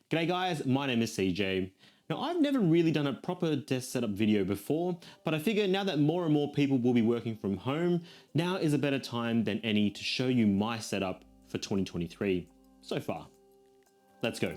G'day guys, my name is CJ. Now I've never really done a proper desk setup video before, but I figure now that more and more people will be working from home, now is a better time than any to show you my setup for 2023 so far. Let's go.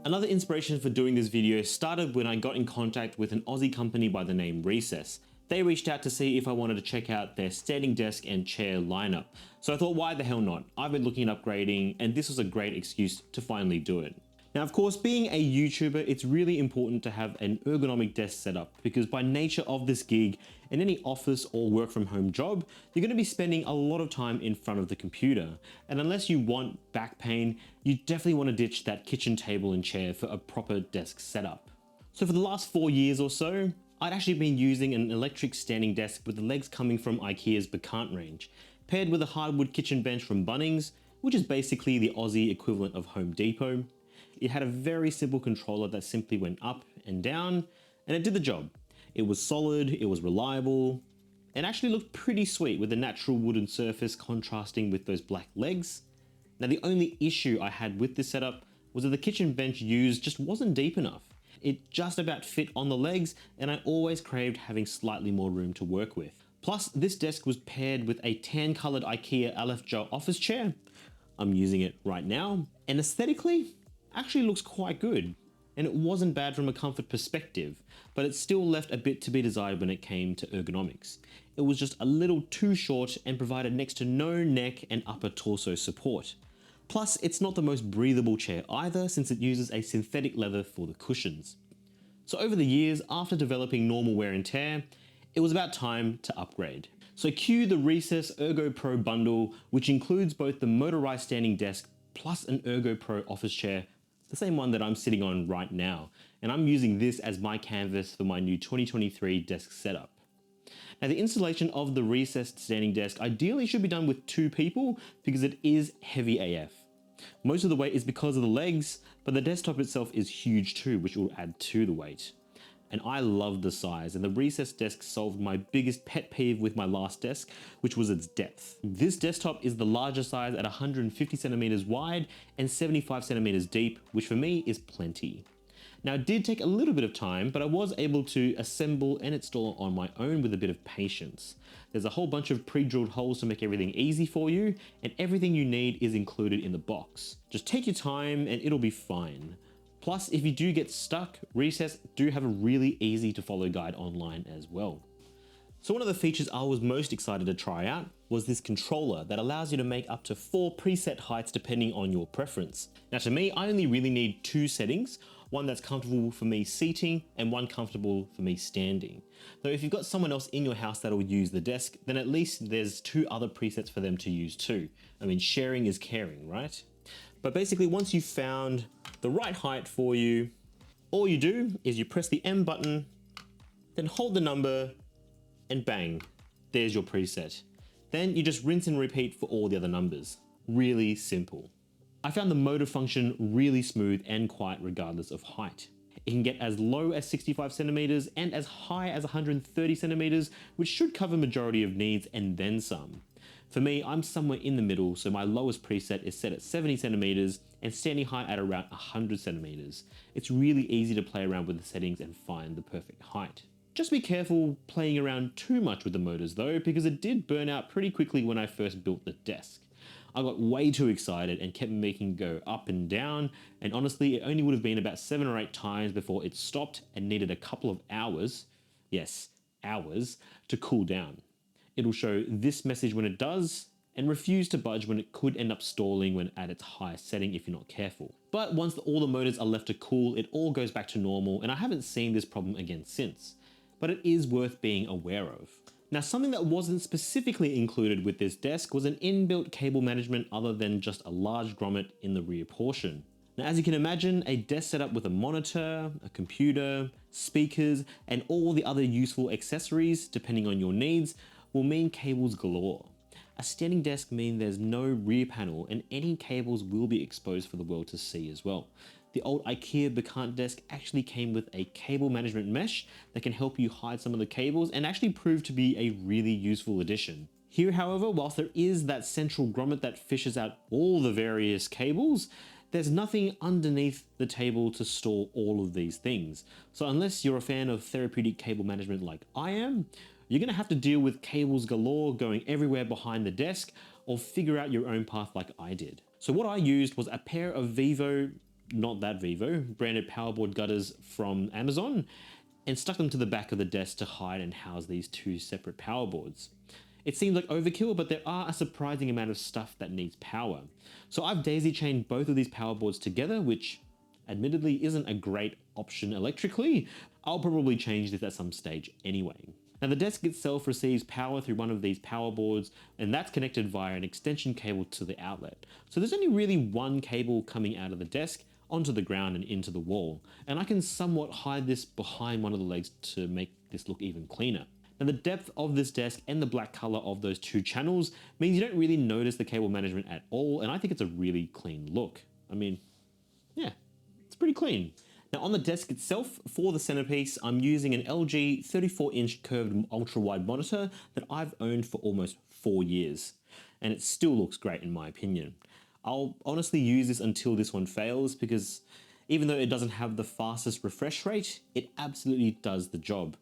Another inspiration for doing this video started when I got in contact with an Aussie company by the name Recess. They reached out to see if I wanted to check out their standing desk and chair lineup. So I thought, why the hell not? I've been looking at upgrading and this was a great excuse to finally do it. Now, of course, being a YouTuber, it's really important to have an ergonomic desk setup because by nature of this gig, in any office or work from home job, you're going to be spending a lot of time in front of the computer. And unless you want back pain, you definitely want to ditch that kitchen table and chair for a proper desk setup. So for the last 4 years or so, I'd actually been using an electric standing desk with the legs coming from IKEA's Bacant range, paired with a hardwood kitchen bench from Bunnings, which is basically the Aussie equivalent of Home Depot. It had a very simple controller that simply went up and down, and it did the job. It was solid, it was reliable, and actually looked pretty sweet with the natural wooden surface contrasting with those black legs. Now the only issue I had with this setup was that the kitchen bench used just wasn't deep enough. It just about fit on the legs, and I always craved having slightly more room to work with. Plus, this desk was paired with a tan-colored IKEA ALEFJÅLL office chair. I'm using it right now, and aesthetically, actually looks quite good. And it wasn't bad from a comfort perspective, but it still left a bit to be desired when it came to ergonomics. It was just a little too short and provided next to no neck and upper torso support. Plus, it's not the most breathable chair either, since it uses a synthetic leather for the cushions. So over the years, after developing normal wear and tear, it was about time to upgrade. So cue the Recess Ergo Pro Bundle, which includes both the motorized standing desk plus an Ergo Pro office chair, the same one that I'm sitting on right now. And I'm using this as my canvas for my new 2023 desk setup. Now the installation of the recessed standing desk ideally should be done with 2 people because it is heavy AF. Most of the weight is because of the legs, but the desktop itself is huge too, which will add to the weight. And I love the size, and the recessed desk solved my biggest pet peeve with my last desk, which was its depth. This desktop is the larger size at 150 centimeters wide and 75 centimeters deep, which for me is plenty. Now it did take a little bit of time, but I was able to assemble and install on my own with a bit of patience. There's a whole bunch of pre-drilled holes to make everything easy for you, and everything you need is included in the box. Just take your time and it'll be fine. Plus, if you do get stuck, Recess do have a really easy to follow guide online as well. So one of the features I was most excited to try out was this controller that allows you to make up to 4 preset heights depending on your preference. Now to me, I only really need 2 settings, one that's comfortable for me seating and one comfortable for me standing. Though if you've got someone else in your house that'll use the desk, then at least there's 2 other presets for them to use too. I mean, sharing is caring, right? But basically once you've found the right height for you, all you do is you press the M button, then hold the number, and bang, there's your preset. Then you just rinse and repeat for all the other numbers. Really simple. I found the motor function really smooth and quiet regardless of height. It can get as low as 65 centimeters and as high as 130 centimeters, which should cover majority of needs and then some. For me, I'm somewhere in the middle, so my lowest preset is set at 70 centimeters and standing height at around 100 centimeters. It's really easy to play around with the settings and find the perfect height. Just be careful playing around too much with the motors though, because it did burn out pretty quickly when I first built the desk. I got way too excited and kept making it go up and down, and honestly it only would have been about 7 or 8 times before it stopped and needed a couple of hours, yes, hours, to cool down. It'll show this message when it does, and refuse to budge when it could end up stalling when at its highest setting if you're not careful. But once all the motors are left to cool, it all goes back to normal, and I haven't seen this problem again since. But it is worth being aware of. Now, something that wasn't specifically included with this desk was an inbuilt cable management other than just a large grommet in the rear portion. Now, as you can imagine, a desk setup with a monitor, a computer, speakers, and all the other useful accessories, depending on your needs, will mean cables galore. A standing desk means there's no rear panel and any cables will be exposed for the world to see as well. The old IKEA Bacant desk actually came with a cable management mesh that can help you hide some of the cables and actually proved to be a really useful addition. Here, however, whilst there is that central grommet that fishes out all the various cables, there's nothing underneath the table to store all of these things. So unless you're a fan of therapeutic cable management like I am, you're gonna have to deal with cables galore going everywhere behind the desk, or figure out your own path like I did. So what I used was a pair of Vivo, not that Vivo, branded powerboard gutters from Amazon, and stuck them to the back of the desk to hide and house these two separate power boards. It seems like overkill, but there are a surprising amount of stuff that needs power. So I've daisy chained both of these power boards together, which admittedly isn't a great option electrically. I'll probably change this at some stage anyway. Now the desk itself receives power through one of these power boards, and that's connected via an extension cable to the outlet. So there's only really one cable coming out of the desk onto the ground and into the wall. And I can somewhat hide this behind one of the legs to make this look even cleaner. Now the depth of this desk and the black color of those two channels means you don't really notice the cable management at all, and I think it's a really clean look. I mean, yeah, it's pretty clean. Now on the desk itself, for the centerpiece, I'm using an LG 34-inch curved ultra-wide monitor that I've owned for almost 4 years, and it still looks great in my opinion. I'll honestly use this until this one fails, because even though it doesn't have the fastest refresh rate, it absolutely does the job.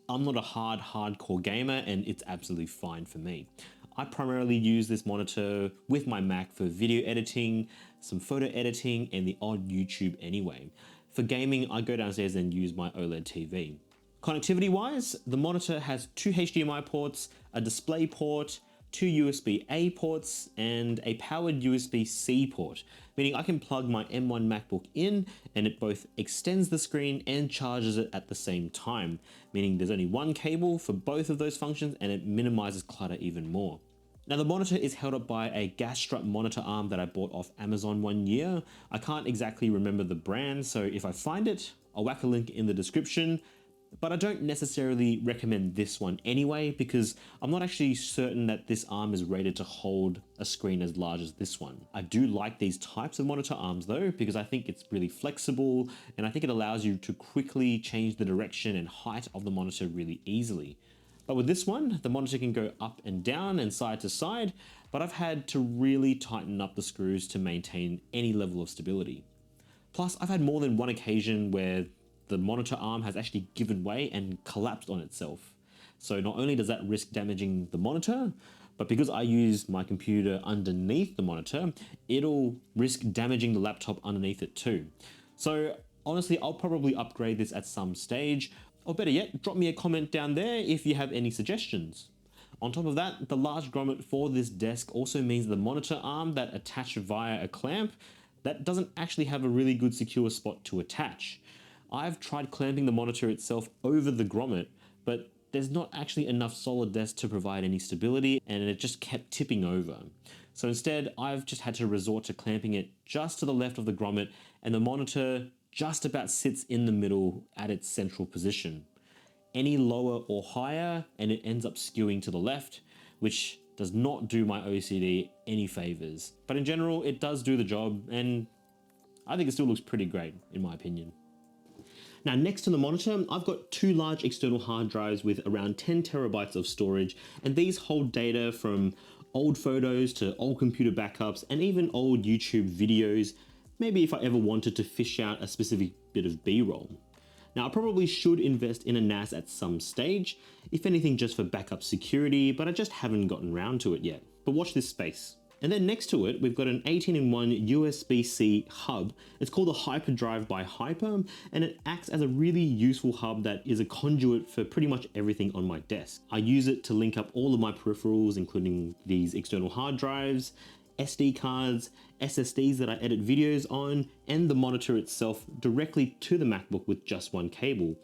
I'm not a hardcore gamer, and it's absolutely fine for me. I primarily use this monitor with my Mac for video editing, some photo editing, and the odd YouTube anyway. For gaming, I go downstairs and use my OLED TV. Connectivity wise, the monitor has 2 HDMI ports, a display port, 2 USB-A ports, and a powered USB-C port, meaning I can plug my M1 MacBook in and it both extends the screen and charges it at the same time, meaning there's only one cable for both of those functions and it minimizes clutter even more. Now the monitor is held up by a gas strut monitor arm that I bought off Amazon one year. I can't exactly remember the brand, so if I find it, I'll whack a link in the description. But I don't necessarily recommend this one anyway, because I'm not actually certain that this arm is rated to hold a screen as large as this one. I do like these types of monitor arms though, because I think it's really flexible and I think it allows you to quickly change the direction and height of the monitor really easily. But with this one, the monitor can go up and down and side to side, but I've had to really tighten up the screws to maintain any level of stability. Plus, I've had more than one occasion where the monitor arm has actually given way and collapsed on itself. So not only does that risk damaging the monitor, but because I use my computer underneath the monitor, it'll risk damaging the laptop underneath it too. So honestly, I'll probably upgrade this at some stage, or better yet, drop me a comment down there if you have any suggestions. On top of that, the large grommet for this desk also means the monitor arm that attached via a clamp, that doesn't actually have a really good secure spot to attach. I've tried clamping the monitor itself over the grommet, but there's not actually enough solid desk to provide any stability, and it just kept tipping over. So instead, I've just had to resort to clamping it just to the left of the grommet, and the monitor just about sits in the middle at its central position. Any lower or higher and it ends up skewing to the left, which does not do my OCD any favors. But in general, it does do the job, and I think it still looks pretty great in my opinion. Now next to the monitor, I've got 2 large external hard drives with around 10 terabytes of storage, and these hold data from old photos to old computer backups and even old YouTube videos, maybe if I ever wanted to fish out a specific bit of B-roll. Now I probably should invest in a NAS at some stage, if anything just for backup security, but I just haven't gotten around to it yet. But watch this space. And then next to it, we've got an 18-in-1 USB-C hub. It's called the Hyperdrive by Hyper, and it acts as a really useful hub that is a conduit for pretty much everything on my desk. I use it to link up all of my peripherals, including these external hard drives, SD cards, SSDs that I edit videos on, and the monitor itself directly to the MacBook with just one cable.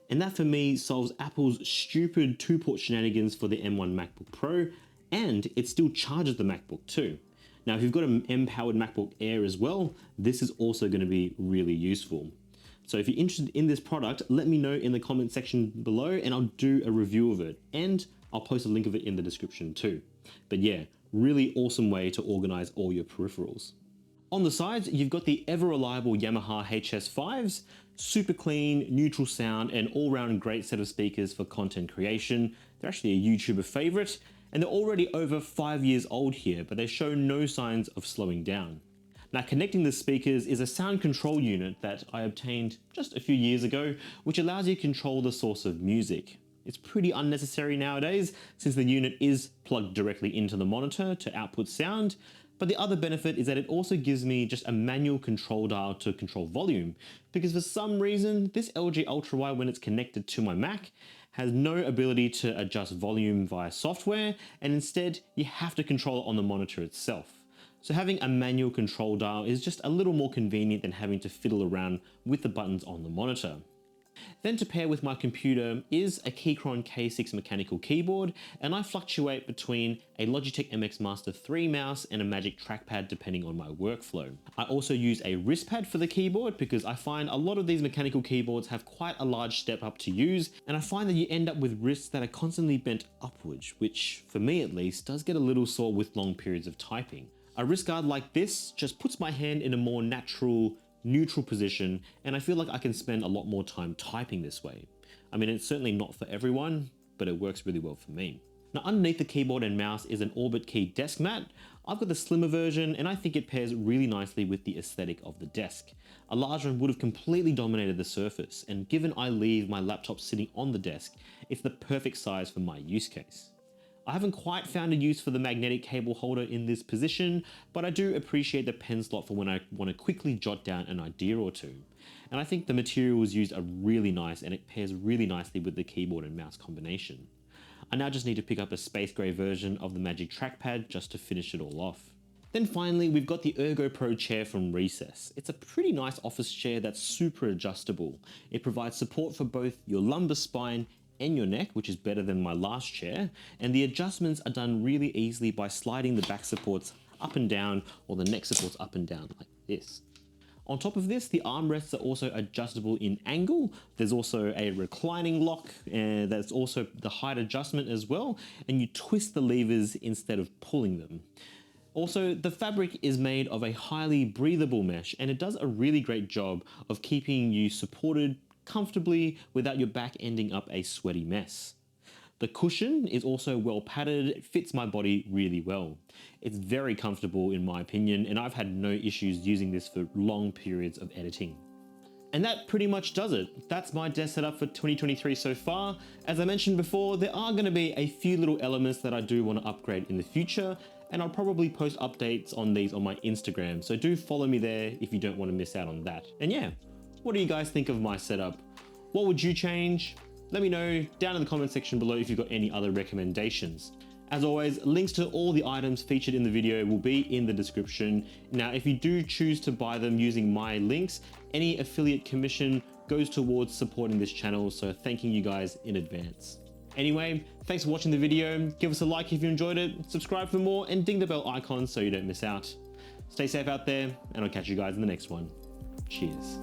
And that for me solves Apple's stupid 2-port shenanigans for the M1 MacBook Pro, and it still charges the MacBook too. Now if you've got an M-powered MacBook Air as well, this is also going to be really useful. So if you're interested in this product, let me know in the comment section below and I'll do a review of it, and I'll post a link of it in the description too. But yeah, really awesome way to organize all your peripherals. On the sides, you've got the ever reliable Yamaha HS5s, super clean, neutral sound, and all-round great set of speakers for content creation. They're actually a YouTuber favorite. and they're already over 5 years old here, but they show no signs of slowing down. Now, connecting the speakers is a sound control unit that I obtained just a few years ago, which allows you to control the source of music. It's pretty unnecessary nowadays since the unit is plugged directly into the monitor to output sound, but the other benefit is that it also gives me just a manual control dial to control volume, because for some reason this LG Ultrawide, when it's connected to my Mac, has no ability to adjust volume via software, and instead you have to control it on the monitor itself. So having a manual control dial is just a little more convenient than having to fiddle around with the buttons on the monitor. Then to pair with my computer is a Keychron K6 mechanical keyboard, and I fluctuate between a Logitech MX Master 3 mouse and a Magic trackpad depending on my workflow. I also use a wrist pad for the keyboard because I find a lot of these mechanical keyboards have quite a large step up to use, and I find that you end up with wrists that are constantly bent upwards, which for me at least does get a little sore with long periods of typing. A wrist guard like this just puts my hand in a more natural, neutral position, and I feel like I can spend a lot more time typing this way. I mean, it's certainly not for everyone, but it works really well for me. Now, underneath the keyboard and mouse is an Orbitkey Desk Mat. I've got the slimmer version, and I think it pairs really nicely with the aesthetic of the desk. A large one would have completely dominated the surface, and given I leave my laptop sitting on the desk, it's the perfect size for my use case. I haven't quite found a use for the magnetic cable holder in this position, but I do appreciate the pen slot for when I want to quickly jot down an idea or two. And I think the materials used are really nice, and it pairs really nicely with the keyboard and mouse combination. I now just need to pick up a space gray version of the Magic trackpad just to finish it all off. Then finally, we've got the Ergo Pro chair from Recess. It's a pretty nice office chair that's super adjustable. It provides support for both your lumbar spine and your neck, which is better than my last chair, and the adjustments are done really easily by sliding the back supports up and down, or the neck supports up and down like this. On top of this, the armrests are also adjustable in angle. There's also a reclining lock, and there's also the height adjustment as well, and you twist the levers instead of pulling them. Also, the fabric is made of a highly breathable mesh, and it does a really great job of keeping you supported comfortably without your back ending up a sweaty mess. The cushion is also well padded, it fits my body really well. It's very comfortable in my opinion, and I've had no issues using this for long periods of editing. And that pretty much does it. That's my desk setup for 2023 so far. As I mentioned before, there are going to be a few little elements that I do want to upgrade in the future, and I'll probably post updates on these on my Instagram, so do follow me there if you don't want to miss out on that. And yeah, what do you guys think of my setup? What would you change? Let me know down in the comment section below if you've got any other recommendations. As always, links to all the items featured in the video will be in the description. Now, if you do choose to buy them using my links, any affiliate commission goes towards supporting this channel, so thanking you guys in advance. Anyway, thanks for watching the video. Give us a like if you enjoyed it, subscribe for more, and ding the bell icon so you don't miss out. Stay safe out there, and I'll catch you guys in the next one. Cheers.